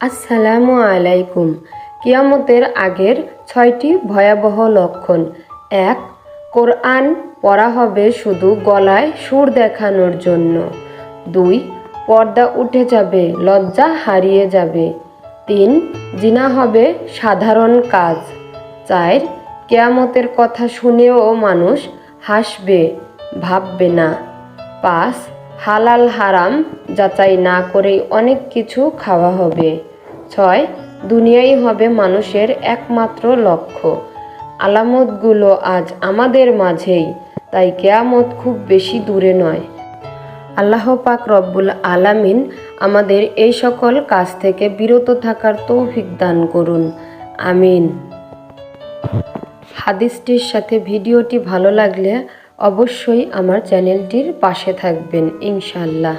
আসসালামু আলাইকুম। কিয়ামতের আগের 6টি ভয়াবহ লক্ষণ। 1. কোরআন পড়া হবে শুধু গলায় সুর দেখানোর জন্য। 2. পর্দা উঠে যাবে, লজ্জা হারিয়ে যাবে। 3. জিনা হবে সাধারণ কাজ। 4. কিয়ামতের কথা শুনেও মানুষ হাসবে, ভাববে না। 5. হালাল হারাম যাচাই না করেই অনেক কিছু খাওয়া হবে। 6. দুনিয়াই হবে মানুষের একমাত্র লক্ষ্য। আলামতগুলো আজ আমাদের মাঝেই, তাই কিয়ামত খুব বেশি দূরে নয়। আল্লাহ পাক রব্বুল আলামিন আমাদের এই সকল কাজ থেকে বিরত থাকার তৌফিক দান করুন, আমিন। হাদিসটির সাথে ভিডিওটি ভালো লাগলে অবশ্যই আমার চ্যানেলটির পাশে থাকবেন, ইনশাআল্লাহ।